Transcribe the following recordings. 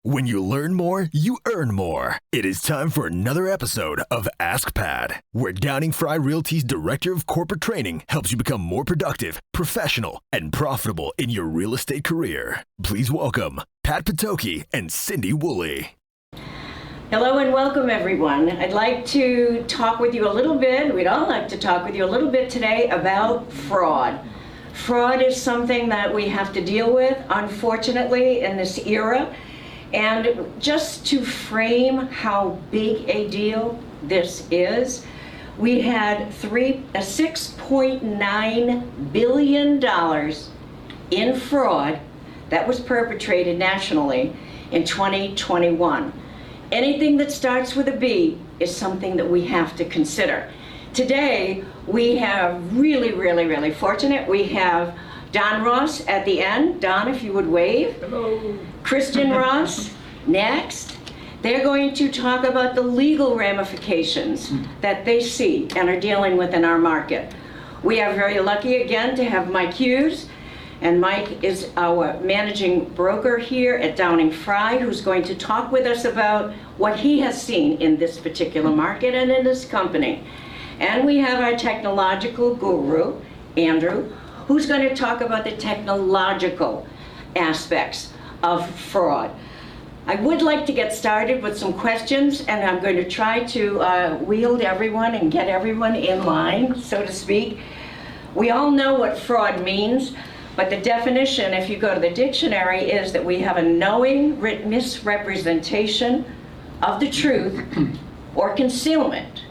When you learn more, you earn more. It is time for another episode of Ask Pat, where Downing-Frye Realty's Director of Corporate Training helps you become more productive, professional, and profitable in your real estate career. Please welcome Pat Pitocchi and Cindy Woolley. Hello and welcome, everyone. I'd like to talk with you a little bit, we'd all like to talk with you a little bit today about fraud. Fraud is something that we have to deal with, unfortunately, in this era. And just to frame how big a deal this is, we had $6.9 billion in fraud that was perpetrated nationally in 2021. Anything that starts with a B is something that we have to consider. Today, we have really fortunate. We have Don Ross at the end. Don, if you would wave. Hello. Kristen Ross, next. They're going to talk about the legal ramifications that they see and are dealing with in our market. We are very lucky again to have Mike Hughes, and Mike is our managing broker here at Downing-Frye, who's going to talk with us about what he has seen in this particular market and in this company. And we have our technological guru, Andrew, who's going to talk about the technological aspects of fraud. I would like to get started with some questions, and I'm going to try to wield everyone and get everyone in line, so to speak. We all know what fraud means, but the definition, if you go to the dictionary, is that we have a knowing misrepresentation of the truth or concealment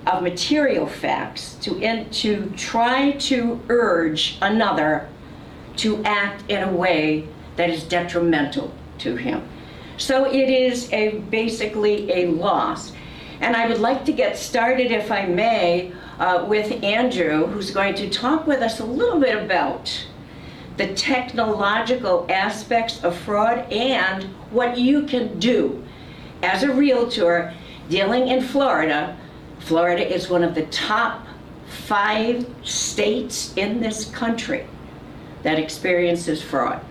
of material facts to try to urge another to act in a way that is detrimental to him. So it is basically a loss. And I would like to get started, if I may, with Andrew, who's going to talk with us a little bit about the technological aspects of fraud and what you can do as a realtor dealing in Florida. Florida is one of the top 5 states in this country that experiences fraud.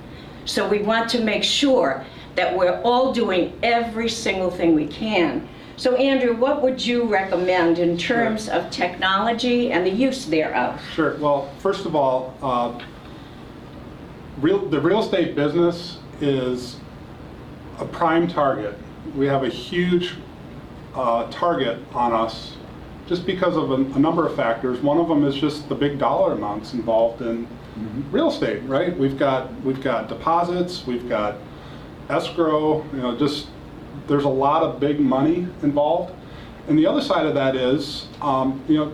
So we want to make sure that we're all doing every single thing we can. So Andrew, what would you recommend in terms of technology and the use thereof? Sure. Well, first of all, the real estate business is a prime target. We have a huge target on us just because of a number of factors. One of them is just the big dollar amounts involved in real estate, right? We've got deposits, we've got escrow, just there's a lot of big money involved. And the other side of that is,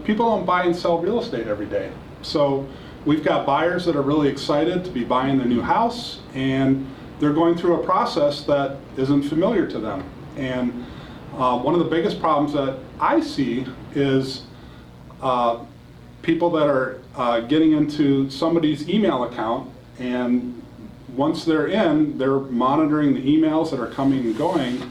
people don't buy and sell real estate every day. So we've got buyers that are really excited to be buying the new house, and they're going through a process that isn't familiar to them. And one of the biggest problems that I see is people that are getting into somebody's email account, and once they're in, they're monitoring the emails that are coming and going,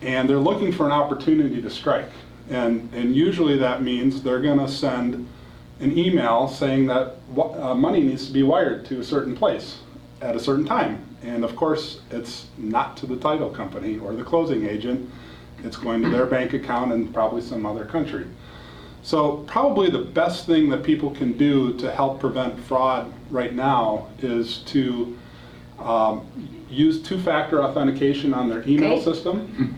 and they're looking for an opportunity to strike. And usually that means they're going to send an email saying that money needs to be wired to a certain place at a certain time. And of course, it's not to the title company or the closing agent. It's going to their bank account in probably some other country. So probably the best thing that people can do to help prevent fraud right now is to use two-factor authentication on their email system.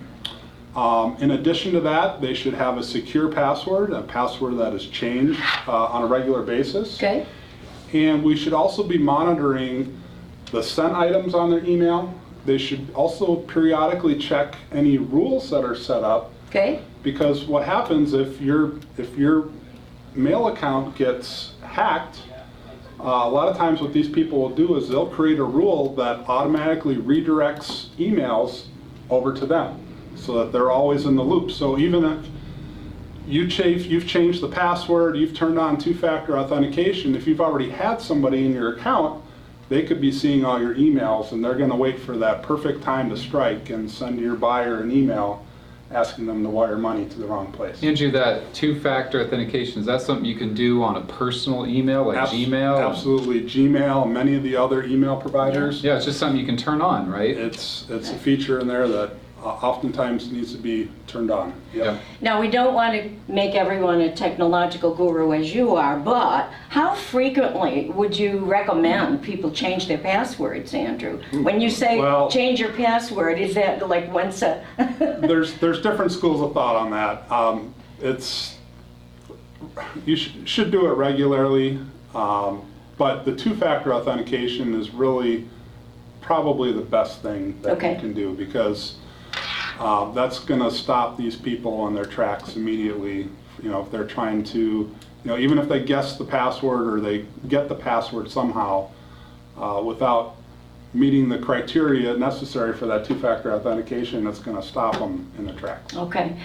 In addition to that, they should have a secure password, a password that is changed on a regular basis. Okay. And we should also be monitoring the sent items on their email. They should also periodically check any rules that are set up. Okay. Because what happens if your mail account gets hacked, a lot of times what these people will do is they'll create a rule that automatically redirects emails over to them so that they're always in the loop. So even if you've changed the password, you've turned on two-factor authentication, if you've already had somebody in your account, they could be seeing all your emails, and they're going to wait for that perfect time to strike and send your buyer an email asking them to wire money to the wrong place. Andrew, that two-factor authentication, is that something you can do on a personal email, like Gmail? Absolutely. Gmail, many of the other email providers. Yeah, it's just something you can turn on, right? It's a feature in there that oftentimes needs to be turned on. Yeah. Now, we don't want to make everyone a technological guru as you are, but how frequently would you recommend people change their passwords, Andrew? When you say change your password, is that like once a... There's different schools of thought on that. You should do it regularly, but the two-factor authentication is really probably the best thing that you can do, because that's going to stop these people in their tracks immediately. You know, if they're trying to, you know, even if they guess the password or they get the password somehow without meeting the criteria necessary for that two-factor authentication, it's going to stop them in their tracks. Okay.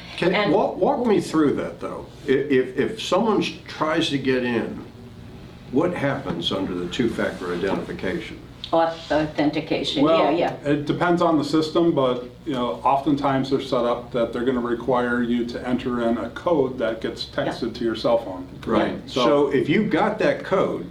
Walk me through that, though. If someone tries to get in, what happens under the two-factor identification? Authentication, Well, yeah. It depends on the system, but you know, oftentimes they're set up that they're going to require you to enter in a code that gets texted to your cell phone. Right. So if you got that code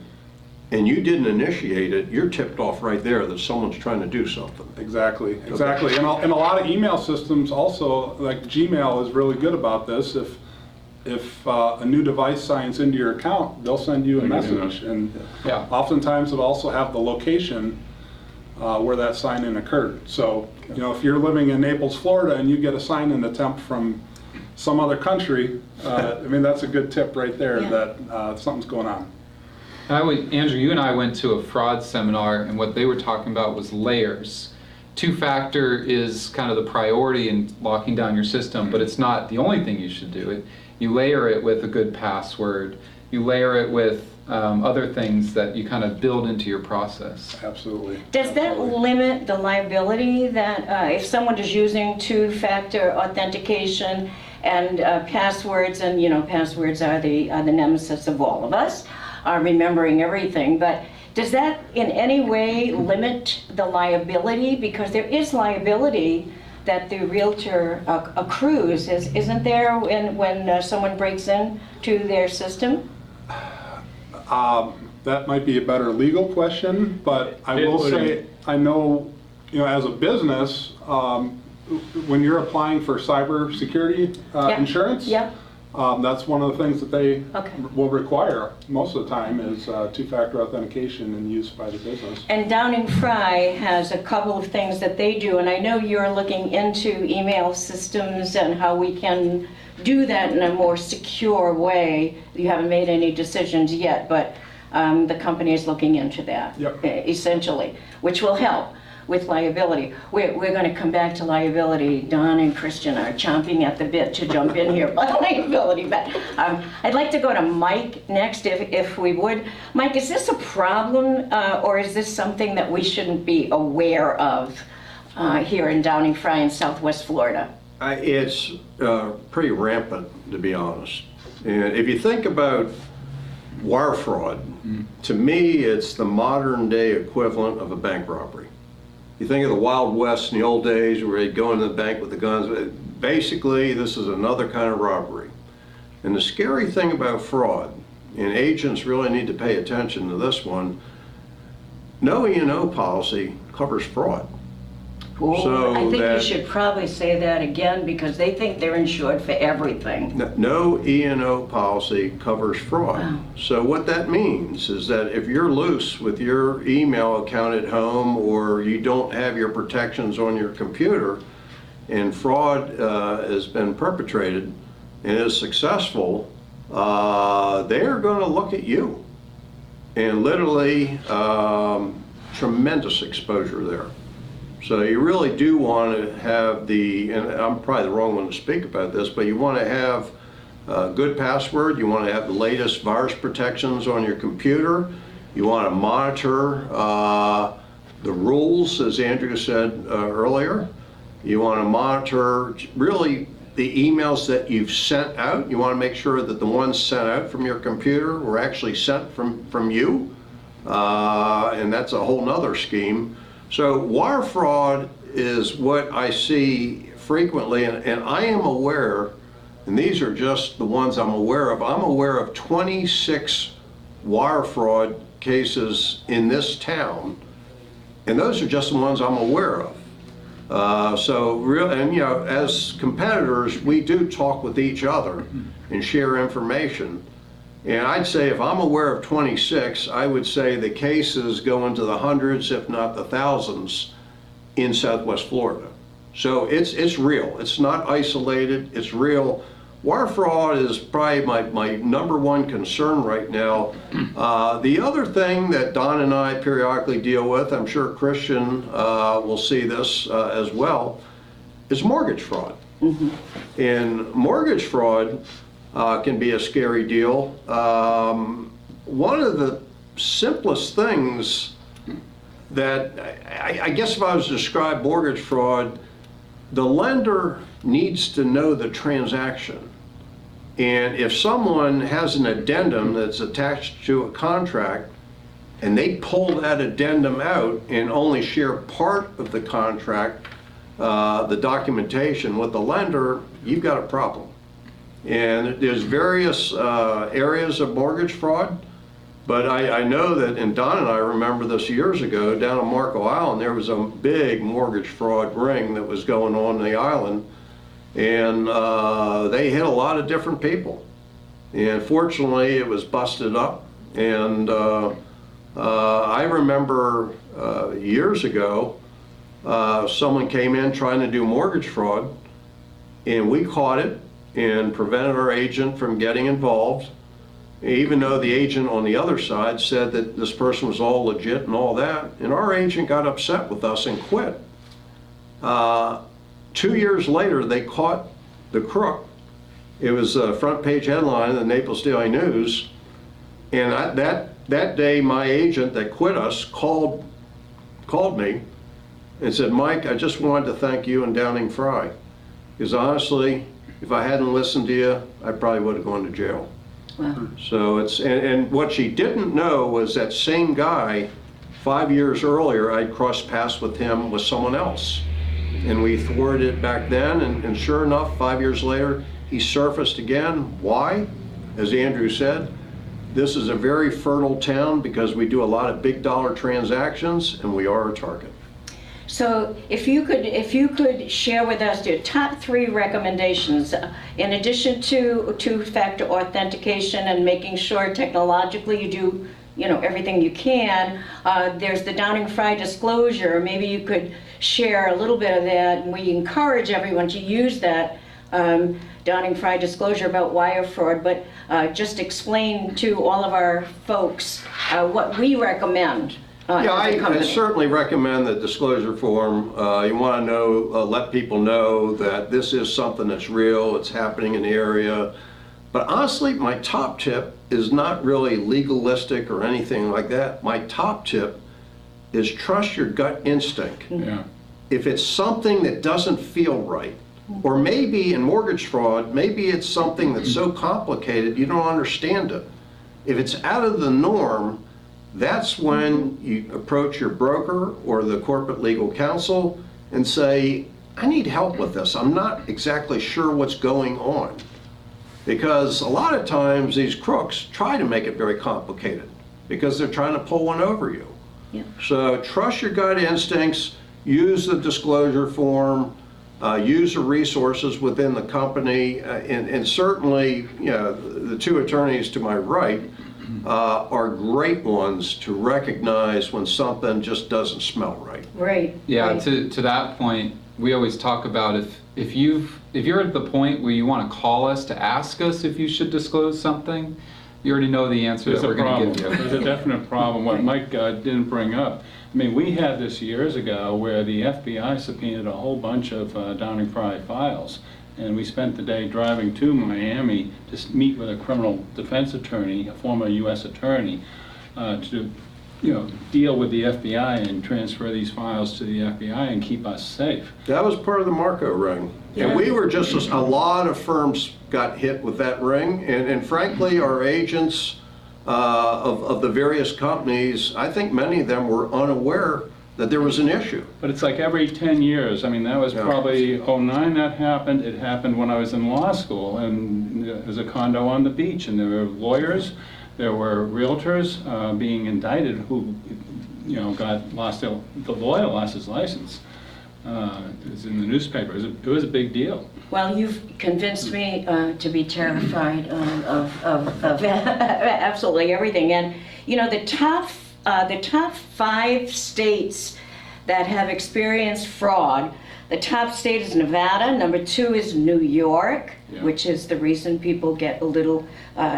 and you didn't initiate it, you're tipped off right there that someone's trying to do something. Exactly. And a lot of email systems also, like Gmail, is really good about this. If a new device signs into your account, they'll send you a message, and oftentimes it'll also have the location where that sign-in occurred. So, you know, if you're living in Naples, Florida, and you get a sign-in attempt from some other country, I mean, that's a good tip right there that something's going on. Andrew, you and I went to a fraud seminar, and what they were talking about was layers. Two-factor is kind of the priority in locking down your system, but it's not the only thing you should do. You layer it with a good password. You layer it with other things that you kind of build into your process. Absolutely. Does that limit the liability that if someone is using two-factor authentication and passwords, and you know, passwords are the nemesis of all of us, remembering everything, but does that in any way limit the liability? Because there is liability that the realtor accrues, isn't there, when someone breaks in to their system? That might be a better legal question, but I will say, I know, you know, as a business, when you're applying for cyber security insurance, that's one of the things that they will require most of the time is two-factor authentication and use by the business. And Downing-Frye has a couple of things that they do, and I know you're looking into email systems and how we can do that in a more secure way. You haven't made any decisions yet, but the company is looking into that, essentially, which will help with liability. We're going to come back to liability. Don and Christian are chomping at the bit to jump in here about liability, but I'd like to go to Mike next, if we would. Mike, is this a problem, or is this something that we shouldn't be aware of here in Downing-Frye in Southwest Florida? It's pretty rampant, to be honest. And if you think about wire fraud, to me, it's the modern day equivalent of a bank robbery. You think of the Wild West in the old days where they'd go into the bank with the guns. Basically, this is another kind of robbery. And the scary thing about fraud, and agents really need to pay attention to this one, no E&O policy covers fraud. So I think you should probably say that again, because they think they're insured for everything. No E&O policy covers fraud. Wow. So what that means is that if you're loose with your email account at home, or you don't have your protections on your computer, and fraud has been perpetrated and is successful, they're going to look at you. And literally, tremendous exposure there. So you really do want to have and I'm probably the wrong one to speak about this, but you want to have a good password, you want to have the latest virus protections on your computer, you want to monitor the rules, as Andrew said earlier, you want to monitor really the emails that you've sent out, you want to make sure that the ones sent out from your computer were actually sent from you, and that's a whole nother scheme. So wire fraud is what I see frequently, and I am aware, and these are just the ones I'm aware of, I'm aware of 26 wire fraud cases in this town, and those are just the ones I'm aware of. And you know, as competitors, we do talk with each other and share information. And I'd say if I'm aware of 26, I would say the cases go into the hundreds, if not the thousands, in Southwest Florida. So it's real. It's not isolated. It's real. Wire fraud is probably my number one concern right now. The other thing that Don and I periodically deal with, I'm sure Christian will see this as well, is mortgage fraud. And mortgage fraud can be a scary deal. One of the simplest things that, I guess if I was to describe mortgage fraud, the lender needs to know the transaction. And if someone has an addendum that's attached to a contract and they pull that addendum out and only share part of the contract, the documentation with the lender, you've got a problem. And there's various areas of mortgage fraud, but I know that, and Don and I remember this years ago, down on Marco Island, there was a big mortgage fraud ring that was going on the island, and they hit a lot of different people. And fortunately, it was busted up, and I remember years ago, someone came in trying to do mortgage fraud, and we caught it and prevented our agent from getting involved, even though the agent on the other side said that this person was all legit and all that, and our agent got upset with us and quit. 2 years later, they caught the crook. It was a front page headline in the Naples Daily News, and that day my agent that quit us called me and said, "Mike, I just wanted to thank you and Downing-Frye, because honestly, if I hadn't listened to you, I probably would have gone to jail." Wow. So it's, and what she didn't know was that same guy, 5 years earlier, I'd crossed paths with him with someone else. And we thwarted it back then, and sure enough, 5 years later, he surfaced again. Why? As Andrew said, this is a very fertile town because we do a lot of big dollar transactions, and we are a target. So if you could share with us your top 3 recommendations, in addition to two-factor authentication and making sure technologically you do, you know, everything you can. There's the Downing-Frye disclosure. Maybe you could share a little bit of that, and we encourage everyone to use that Downing-Frye disclosure about wire fraud, but just explain to all of our folks what we recommend. Yeah, I certainly recommend the disclosure form. You want to know, let people know that this is something that's real, it's happening in the area. But honestly, my top tip is not really legalistic or anything like that. My top tip is trust your gut instinct. Yeah. If it's something that doesn't feel right, or maybe in mortgage fraud, maybe it's something that's so complicated you don't understand it. If it's out of the norm, that's when you approach your broker or the corporate legal counsel and say, I need help with this. I'm not exactly sure what's going on. Because a lot of times these crooks try to make it very complicated because they're trying to pull one over you. Yeah. So trust your gut instincts, use the disclosure form, use the resources within the company, and certainly, you know, the 2 attorneys to my right are great ones to recognize when something just doesn't smell right. Right. Yeah, right. to that point, we always talk about if you're at the point where you want to call us to ask us if you should disclose something, you already know the answer There's that a we're going problem. to give you. There's a definite problem. What Mike didn't bring up. I mean, we had this years ago where the FBI subpoenaed a whole bunch of Downing-Frye files, and we spent the day driving to Miami to meet with a criminal defense attorney, a former U.S. attorney, to deal with the FBI and transfer these files to the FBI and keep us safe. That was part of the Marco ring. And we were just, a lot of firms got hit with that ring, and frankly, our agents of the various companies, I think many of them were unaware that there was an issue. But it's like every 10 years. I mean, that was Yeah. probably '09 that happened. It happened when I was in law school, and there was a condo on the beach, and there were lawyers, there were realtors being indicted who, the lawyer lost his license. It was in the newspaper. It was a big deal. Well, you've convinced me to be terrified of absolutely everything. And the top 5 states that have experienced fraud. The top state is Nevada. Number 2 is New York, Yeah. which is the reason people get a little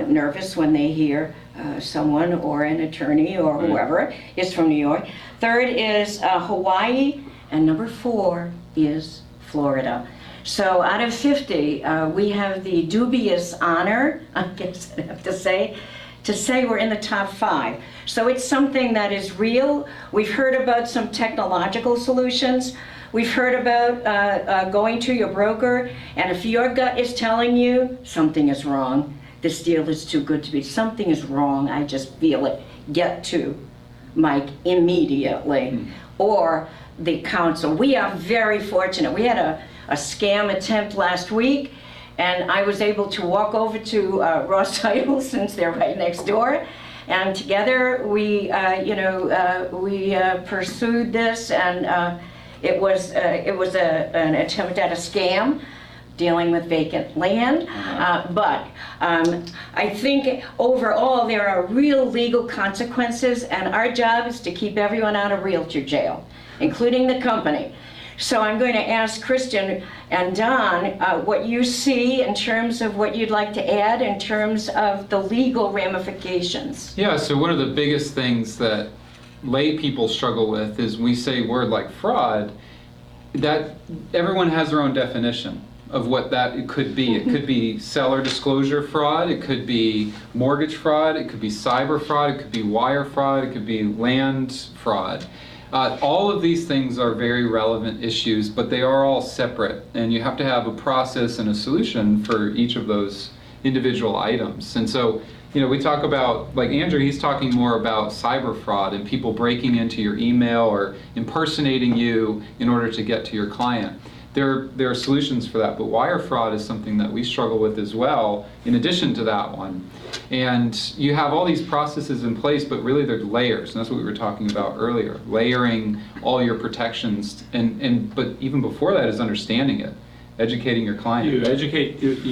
nervous when they hear someone or an attorney or Right. whoever is from New York. 3rd is Hawaii, and number 4 is Florida. So out of 50, we have the dubious honor, I guess I have to say we're in the top 5. So it's something that is real. We've heard about some technological solutions. We've heard about going to your broker, and if your gut is telling you something is wrong, this deal is too good to be, something is wrong, I just feel it, get to Mike immediately. Or the counsel. We are very fortunate. We had a scam attempt last week, and I was able to walk over to Ross Title, since they're right next door, and together we pursued this, and it was an attempt at a scam dealing with vacant land, but I think overall there are real legal consequences, and our job is to keep everyone out of realtor jail, including the company. So I'm going to ask Kristen and Don what you see in terms of what you'd like to add in terms of the legal ramifications. Yeah, so one of the biggest things that lay people struggle with is we say a word like fraud, that everyone has their own definition of what that it could be. It could be seller disclosure fraud, it could be mortgage fraud, it could be cyber fraud, it could be wire fraud, it could be land fraud. All of these things are very relevant issues, but they are all separate, and you have to have a process and a solution for each of those individual items. And so, we talk about, like Andrew, he's talking more about cyber fraud and people breaking into your email or impersonating you in order to get to your client. There are solutions for that, but wire fraud is something that we struggle with as well, in addition to that one. And you have all these processes in place, but really they're layers, and that's what we were talking about earlier, layering all your protections, but even before that is understanding it, educating your client. You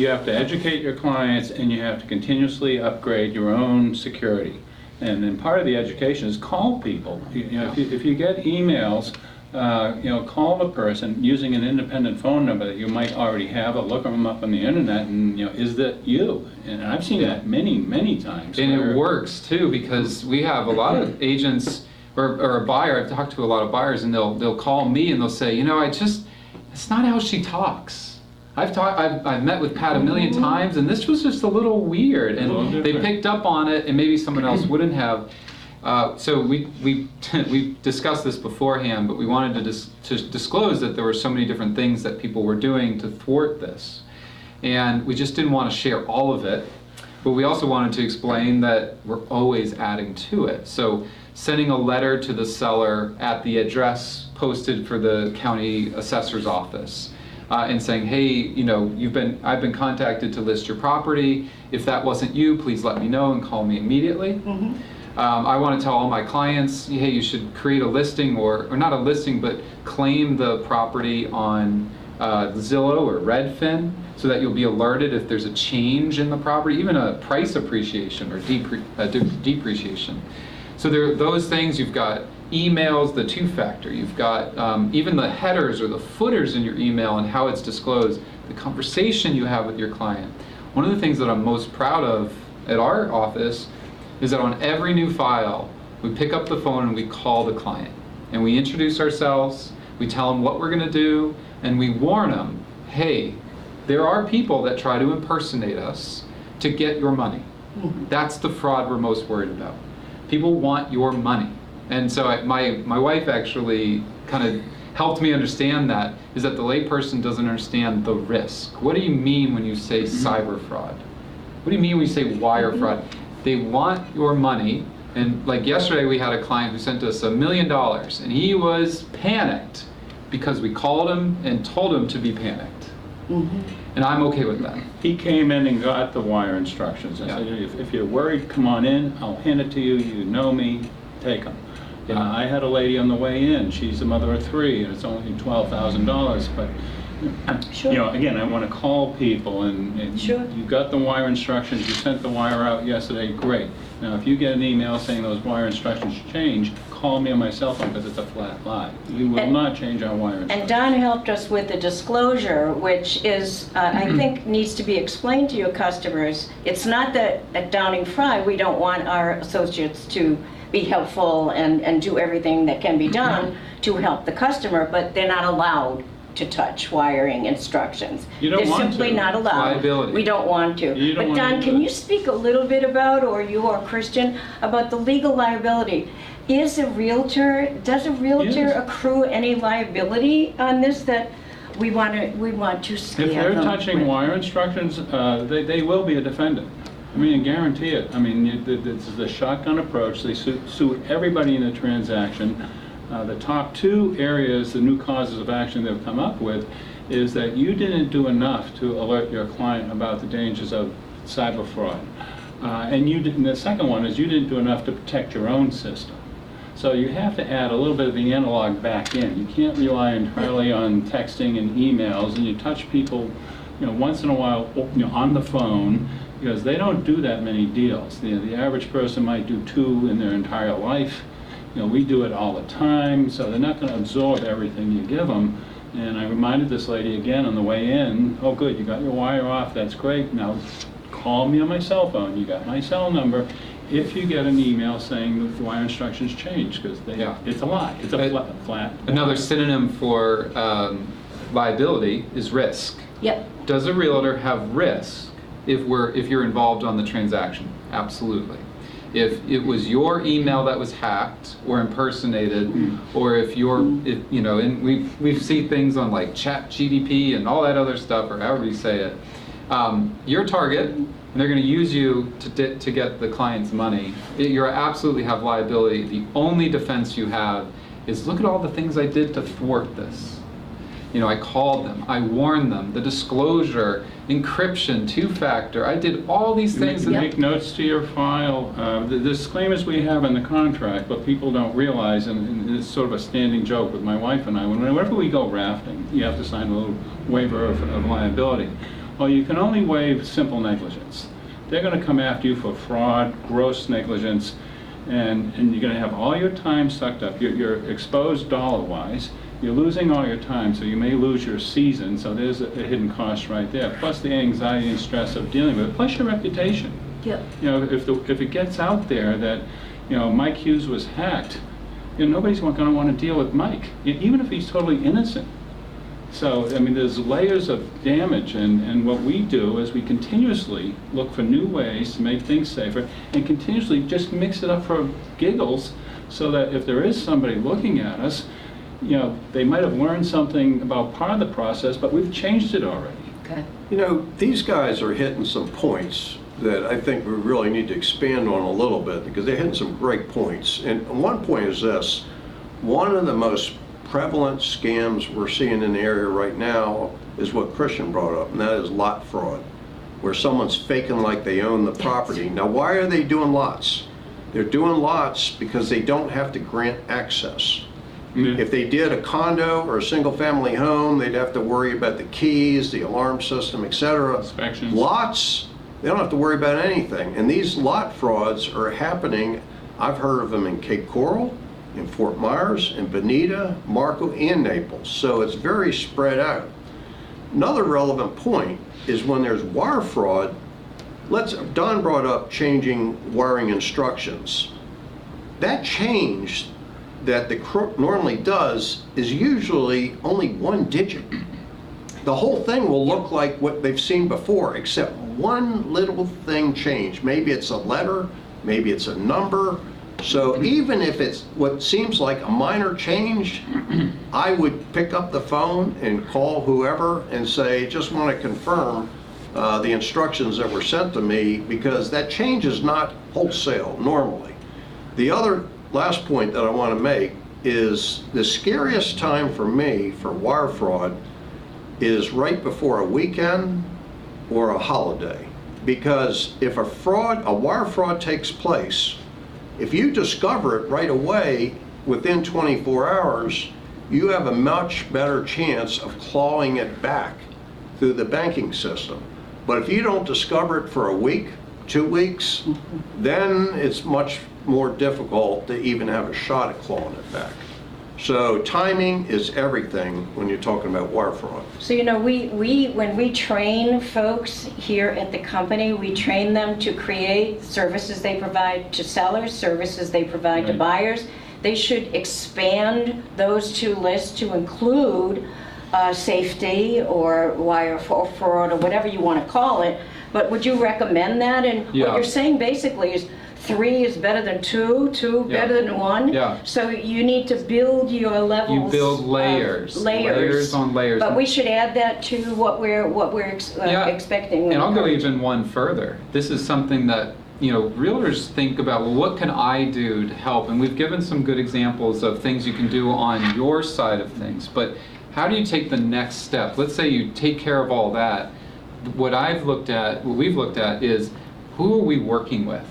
have to educate your clients, and you have to continuously upgrade your own security. And then part of the education is call people. If you get emails, call the person using an independent phone number that you might already have, or look them up on the internet, and is that you? And I've seen that many, many times. And it works too, because we have a lot of agents or a buyer. I've talked to a lot of buyers, and they'll call me and they'll say, it's not how she talks. I've met with Pat a million times, and this was just a little weird, and they picked up on it, and maybe someone else wouldn't have. So we discussed this beforehand, but we wanted to disclose that there were so many different things that people were doing to thwart this. And we just didn't want to share all of it, but we also wanted to explain that we're always adding to it. So sending a letter to the seller at the address posted for the county assessor's office, and saying, hey, I've been contacted to list your property. If that wasn't you, please let me know and call me immediately. I want to tell all my clients, hey, you should create a listing, or not a listing, but claim the property on Zillow or Redfin, so that you'll be alerted if there's a change in the property, even a price appreciation or depreciation. So there are those things. You've got emails, the two-factor. You've got even the headers or the footers in your email and how it's disclosed, the conversation you have with your client. One of the things that I'm most proud of at our office is that on every new file, we pick up the phone and we call the client. And we introduce ourselves, we tell them what we're going to do, and we warn them, hey, there are people that try to impersonate us to get your money. That's the fraud we're most worried about. People want your money. And so my wife actually kind of helped me understand that, is that the layperson doesn't understand the risk. What do you mean when you say cyber fraud? What do you mean when you say wire fraud? They want your money, And like yesterday, we had a client who sent us $1 million, and he was panicked because we called him and told him to be panicked. And I'm okay with that. He came in and got the wire instructions. I said, if you're worried, come on in, I'll hand it to you, you know me, take them. I had a lady on the way in, she's a mother of 3, and it's only $12,000, but Sure. you know, again, I want to call people, and Sure. you got the wire instructions, you sent the wire out yesterday, great. Now, if you get an email saying those wire instructions changed, call me on my cell phone because it's a flat lie. We will not change our wire And instructions. Don helped us with the disclosure, which is, I think, needs to be explained to your customers. It's not that at Downing-Frye, we don't want our associates to be helpful and do everything that can be done to help the customer, but they're not allowed to touch wiring instructions. You don't want They're simply to. not allowed. Liability. We don't want to. You don't But want to Don, do can it. you speak a little bit about, or you or Christian, about the legal liability? Does a realtor Yes. accrue any liability on this that we want to scare If they're them touching with? wire instructions, they will be a defendant. I mean, I guarantee it. I mean, this is the shotgun approach. They sue everybody in the transaction. The top 2 areas, the new causes of action they've come up with, is that you didn't do enough to alert your client about the dangers of cyber fraud. And the second one is you didn't do enough to protect your own system. So you have to add a little bit of the analog back in. You can't rely entirely on texting and emails, and you touch people, you know, once in a while, you know, on the phone, because they don't do that many deals. The average person might do 2 in their entire life. You know, we do it all the time, so they're not going to absorb everything you give them. And I reminded this lady again on the way in, oh good, you got your wire off, that's great. Now call me on my cell phone, you got my cell number. If you get an email saying that the wire instructions changed, because it's a lie, it's a flat. Another synonym for liability is risk. Yep. Does a realtor have risk if you're involved on the transaction? Absolutely. If it was your email that was hacked or impersonated, or if you know, and we see things on like ChatGPT and all that other stuff, or however you say it, you're a target, and they're going to use you to get the client's money. You absolutely have liability. The only defense you have is, look at all the things I did to thwart this. You know, I called them, I warned them, the disclosure, encryption, 2-factor, I did all these things. Make notes to your file. The disclaimers we have in the contract, but people don't realize, and it's sort of a standing joke with my wife and I, whenever we go rafting, you have to sign a little waiver of liability. Well, you can only waive simple negligence. They're going to come after you for fraud, gross negligence, and you're going to have all your time sucked up. You're exposed dollar-wise. You're losing all your time, so you may lose your season, so there's a hidden cost right there, plus the anxiety and stress of dealing with it, plus your reputation. Yep. You know, if it gets out there that, you know, Mike Hughes was hacked, you know, nobody's going to want to deal with Mike, even if he's totally innocent. So, I mean, there's layers of damage, and what we do is we continuously look for new ways to make things safer, and continuously just mix it up for giggles, so that if there is somebody looking at us, you know, they might have learned something about part of the process, but we've changed it already. Okay. You know, these guys are hitting some points that I think we really need to expand on a little bit, because they're hitting some great points. And one point is this: one of the most prevalent scams we're seeing in the area right now is what Christian brought up, and that is lot fraud, where someone's faking like they own the property. Now, why are they doing lots? They're doing lots because they don't have to grant access. If they did a condo or a single-family home, they'd have to worry about the keys, the alarm system, etc. Inspections. Lots, they don't have to worry about anything. And these lot frauds are happening. I've heard of them in Cape Coral, in Fort Myers, in Bonita, Marco, and Naples. So it's very spread out. Another relevant point is when there's wire fraud. Don brought up changing wiring instructions. That change that the crook normally does is usually only 1 digit. The whole thing will look like what they've seen before, except one little thing changed. Maybe it's a letter, maybe it's a number. So even if it's what seems like a minor change, I would pick up the phone and call whoever and say, just want to confirm the instructions that were sent to me, because that change is not wholesale normally. The other last point that I want to make is the scariest time for me for wire fraud is right before a weekend or a holiday. Because if a wire fraud takes place, if you discover it right away within 24 hours, you have a much better chance of clawing it back through the banking system. But if you don't discover it for a week, 2 weeks, then it's much more difficult to even have a shot at clawing it back. So timing is everything when you're talking about wire fraud. So, you know, when we train folks here at the company, we train them to create services they provide to sellers, services they provide to buyers. They should expand those two lists to include safety or wire fraud or whatever you want to call it. But would you recommend that? And what you're saying basically is 3 is better than 2, 2 better than 1. Yeah. So you need to build your levels. You build layers. Layers on layers. But we should add that to what we're expecting. And I'll go even one further. This is something that, you know, realtors think about, well, what can I do to help? And we've given some good examples of things you can do on your side of things. But how do you take the next step? Let's say you take care of all that. What we've looked at is, who are we working with?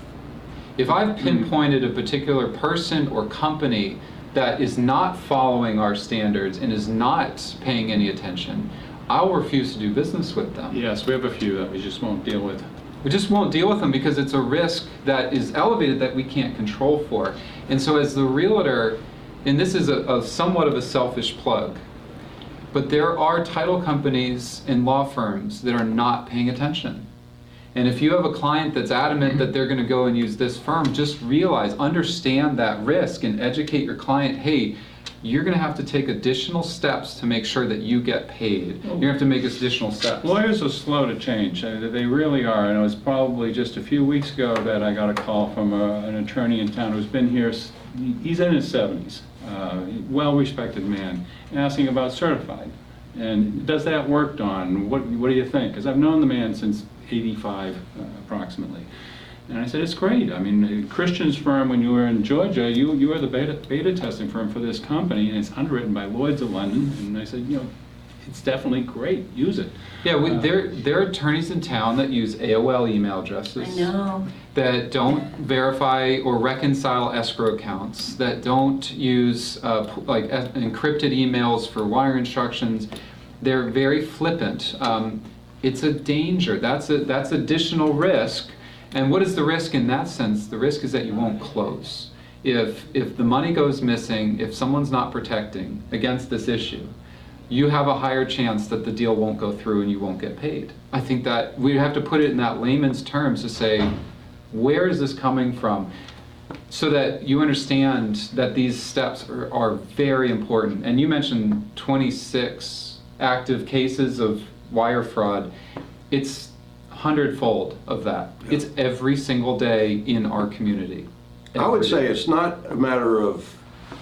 If I've pinpointed a particular person or company that is not following our standards and is not paying any attention, I'll refuse to do business with them. Yes, we have a few that we just won't deal with. We just won't deal with them because it's a risk that is elevated that we can't control for. And so as the realtor, and this is a somewhat of a selfish plug, but there are title companies and law firms that are not paying attention. And if you have a client that's adamant that they're going to go and use this firm, just understand that risk and educate your client, hey, you're going to have to take additional steps to make sure that you get paid. You're going to have to make additional steps. Lawyers are slow to change. They really are. And it was probably just a few weeks ago that I got a call from an attorney in town who's been here. He's in his 70s, well-respected man, asking about certified. And does that work, Don? What do you think? Because I've known the man since 85 approximately. And I said, it's great. I mean, Christian's firm, when you were in Georgia, you were the beta testing firm for this company, and it's underwritten by Lloyd's of London. And I said, you know, it's definitely great. Use it. Yeah, there are attorneys in town that use AOL email addresses. I know. That don't verify or reconcile escrow accounts, that don't use encrypted emails for wire instructions. They're very flippant. It's a danger. That's additional risk. And what is the risk in that sense? The risk is that you won't close. If the money goes missing, if someone's not protecting against this issue, you have a higher chance that the deal won't go through and you won't get paid. I think that we have to put it in that layman's terms to say, where is this coming from? So that you understand that these steps are very important. And you mentioned 26 active cases of wire fraud. It's 100-fold of that. Yeah. It's every single day in our community. I would say it's not a matter of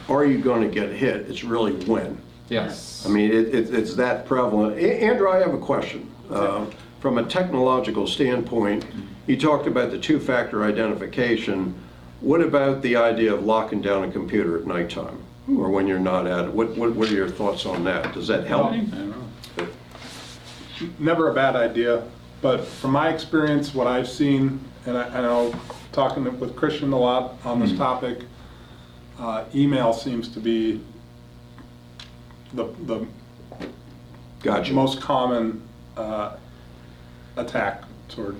are you going to get hit, it's really when. Yes. I mean, it's that prevalent. Andrew, I have a question. From a technological standpoint, you talked about the two-factor identification. What about the idea of locking down a computer at nighttime or when you're not at it? What are your thoughts on that? Does that help? I don't know. Never a bad idea, but from my experience, what I've seen, and I know talking with Christian a lot on this topic, email seems to be the Gotcha. most common attack to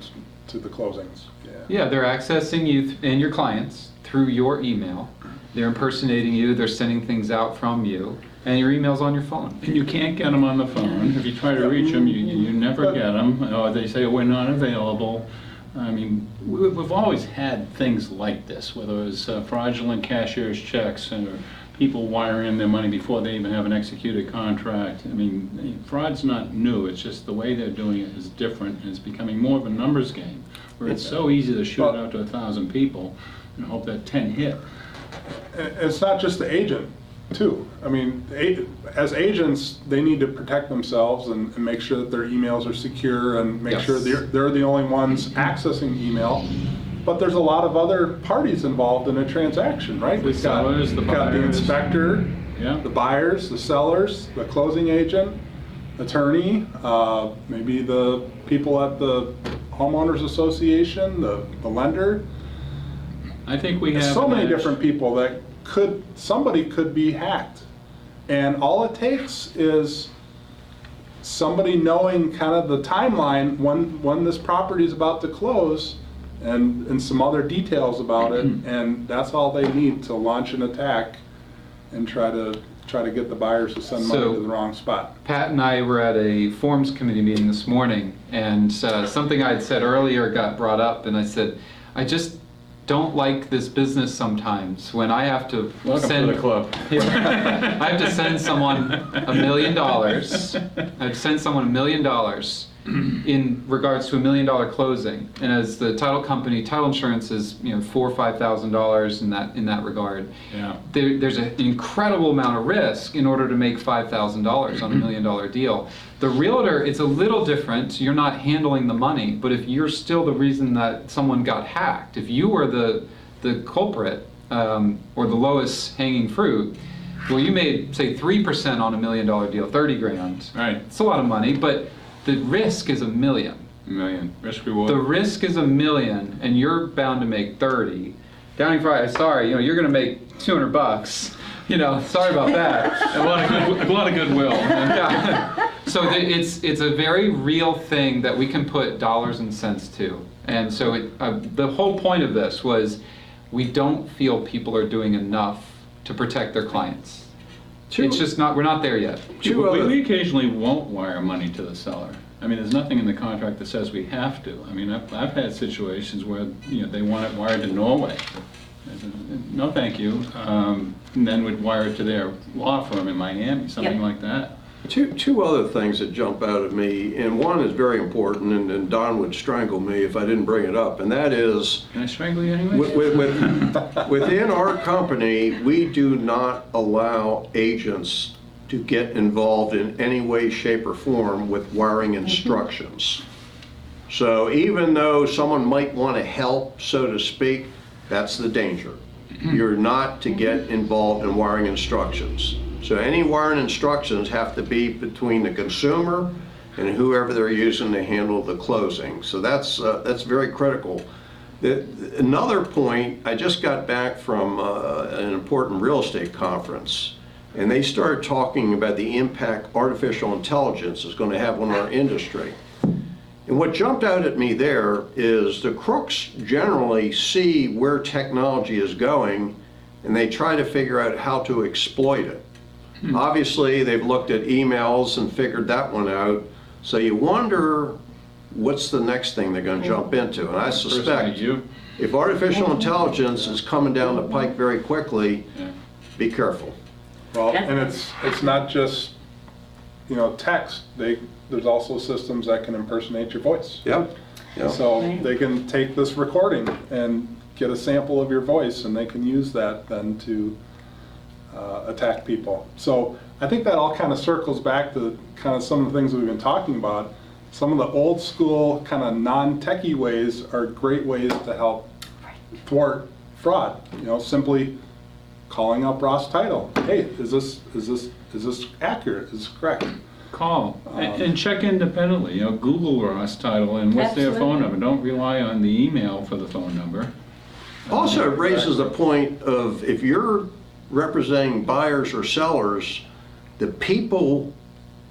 the closings. Yeah, they're accessing you and your clients through your email. They're impersonating you, they're sending things out from you, and your email's on your phone. And you can't get them on the phone. If you try to reach them, you never get them. Or they say, we're not available. I mean, we've always had things like this, whether it was fraudulent cashier's checks or people wiring their money before they even have an executed contract. I mean, fraud's not new. It's just the way they're doing it is different, and it's becoming more of a numbers game, where it's so easy to shoot it out to 1,000 people and hope that 10 hit. It's not just the agent, too. I mean, as agents, they need to protect themselves and make sure that their emails are secure and make sure they're the only ones accessing email. But there's a lot of other parties involved in a transaction, right? The sellers, the we've got the buyers. inspector, Yeah. the buyers, the sellers, the closing agent, attorney, maybe the people at the homeowners association, the lender. I think we There's have so an many edge. different people that somebody could be hacked. And all it takes is somebody knowing kind of the timeline when this property is about to close and some other details about it, and that's all they need to launch an attack and try to get the buyers to send money So- to the wrong spot. Pat and I were at a forms committee meeting this morning, and something I'd said earlier got brought up, and I said, I just don't like this business sometimes when I have to Welcome send... to the club. I have to send someone $1 million. I have to send someone $1 million in regards to $1 million closing. And as the title company, title insurance is $4,000 or $5,000 in that regard. Yeah. There's an incredible amount of risk in order to make $5,000 on $1 million deal. The realtor, it's a little different. You're not handling the money, but if you're still the reason that someone got hacked, if you were the culprit or the lowest hanging fruit, well, you made, say, 3% on $1 million deal, 30 grand. Right. It's a lot of money, but the risk is $1 million. $1 million. Risk reward. The risk is $1 million, and you're bound to make 30. Downing-Frye, sorry, you're going to make $200. Sorry about that. a lot of goodwill. Yeah. So it's a very real thing that we can put dollars and cents to. And so the whole point of this was we don't feel people are doing enough to protect their clients. It's just not, we're not there yet. We occasionally won't wire money to the seller. I mean, there's nothing in the contract that says we have to. I mean, I've had situations where they want it wired to Norway. I said, no, thank you. And then we'd wire it to their law firm in Miami, something like that. Two other things that jump out at me, and one is very important, and Don would strangle me if I didn't bring it up, and that is, Can I strangle you anyway? within our company, we do not allow agents to get involved in any way, shape, or form with wiring instructions. So even though someone might want to help, so to speak, that's the danger. You're not to get involved in wiring instructions. So any wiring instructions have to be between the consumer and whoever they're using to handle the closing. So that's very critical. Another point, I just got back from an important real estate conference, and they started talking about the impact artificial intelligence is going to have on our industry. And what jumped out at me there is the crooks generally see where technology is going, and they try to figure out how to exploit it. Obviously, they've looked at emails and figured that one out. So you wonder what's the next thing they're going to jump into. And I suspect if artificial intelligence is coming down the pike very quickly, be careful. Well, and it's not just text. There's also systems that can impersonate your voice. Yep. So they can take this recording and get a sample of your voice, and they can use that then to attack people. So I think that all kind of circles back to kind of some of the things we've been talking about. Some of the old school kind of non-techie ways are great ways to help thwart fraud. Simply calling up Ross Title. Hey, is this accurate? Is this correct? Call and check independently. Google Ross Title and what's their phone number. Don't rely on the email for the phone number. Also, it raises the point of if you're representing buyers or sellers, the people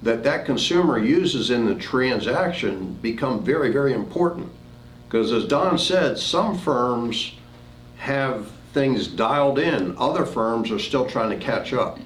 that consumer uses in the transaction become very, very important. Because as Don said, some firms have things dialed in, other firms are still trying to catch up.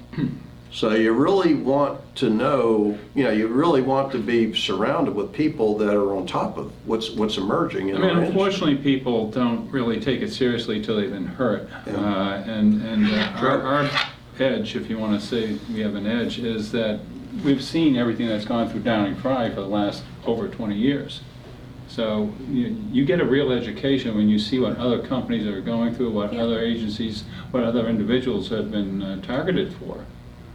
So you really want to know, you really want to be surrounded with people that are on top of what's emerging in our industry. Unfortunately, people don't really take it seriously till they've been hurt. Our edge, if you want to say we have an edge, is that we've seen everything that's gone through Downing-Frye for the last over 20 years. So you get a real education when you see what other companies are going through, what other agencies, what other individuals have been targeted for.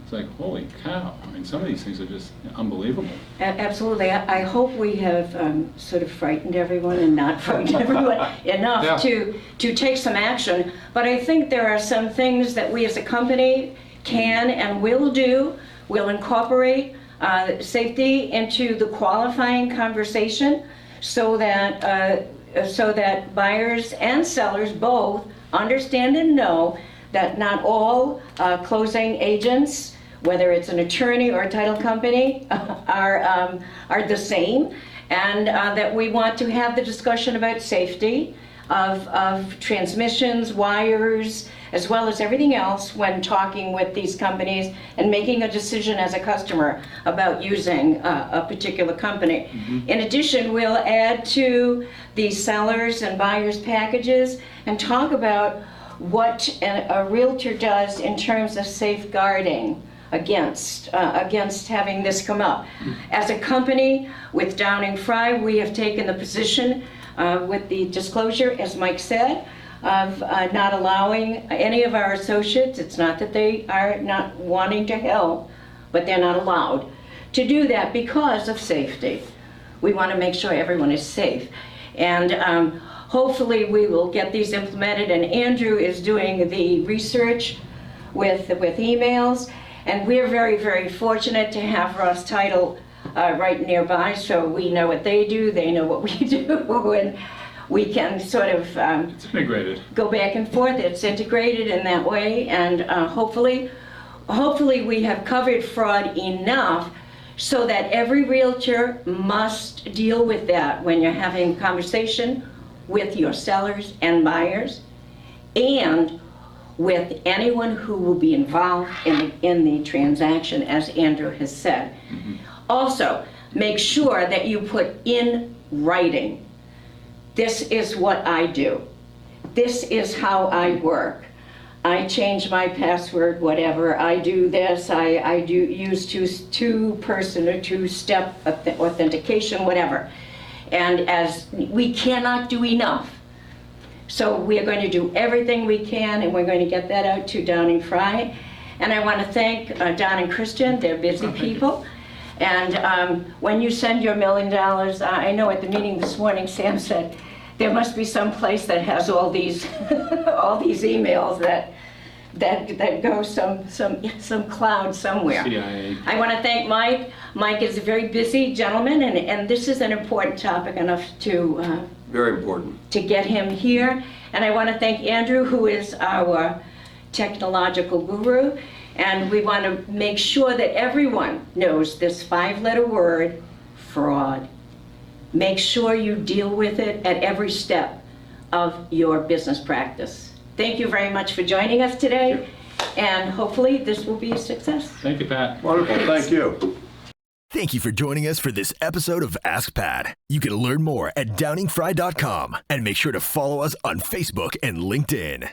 It's like, holy cow. I mean, some of these things are just unbelievable. Absolutely. I hope we have sort of frightened everyone and not frightened everyone enough to take some action. But I think there are some things that we as a company can and will do. We'll incorporate safety into the qualifying conversation so that buyers and sellers both understand and know that not all closing agents, whether it's an attorney or a title company, are the same, and that we want to have the discussion about safety of transmissions, wires, as well as everything else when talking with these companies and making a decision as a customer about using a particular company. In addition, we'll add to the sellers and buyers packages and talk about what a realtor does in terms of safeguarding against having this come up. As a company with Downing-Frye, we have taken the position with the disclosure, as Mike said, of not allowing any of our associates, it's not that they are not wanting to help, but they're not allowed to do that because of safety. We want to make sure everyone is safe. And hopefully we will get these implemented, and Andrew is doing the research with emails, and we're very, very fortunate to have Ross Title right nearby, so we know what they do, they know what we do, and we can sort of It's integrated. go back and forth. It's integrated in that way, and hopefully we have covered fraud enough so that every realtor must deal with that when you're having a conversation with your sellers and buyers, and with anyone who will be involved in the transaction, as Andrew has said. Also, make sure that you put in writing, this is what I do. This is how I work. I change my password, whatever. I do this, I do use two-person or two-step authentication, whatever. And as we cannot do enough. So we are going to do everything we can, and we're going to get that out to Downing-Frye. And I want to thank Don and Christian, they're busy people. And when you send your $1 million, I know at the meeting this morning, Sam said, there must be some place that has all these all these emails that go some cloud somewhere. CIA. I want to thank Mike. Mike is a very busy gentleman, and this is an important topic enough to Very important. to get him here. And I want to thank Andrew, who is our technological guru. And we want to make sure that everyone knows this 5-letter word, fraud. Make sure you deal with it at every step of your business practice. Thank you very much for joining us today, and hopefully this will be a success. Thank you, Pat. Wonderful, thank you. Thank you for joining us for this episode of Ask Pat. You can learn more at Downing-Frye.com and make sure to follow us on Facebook and LinkedIn.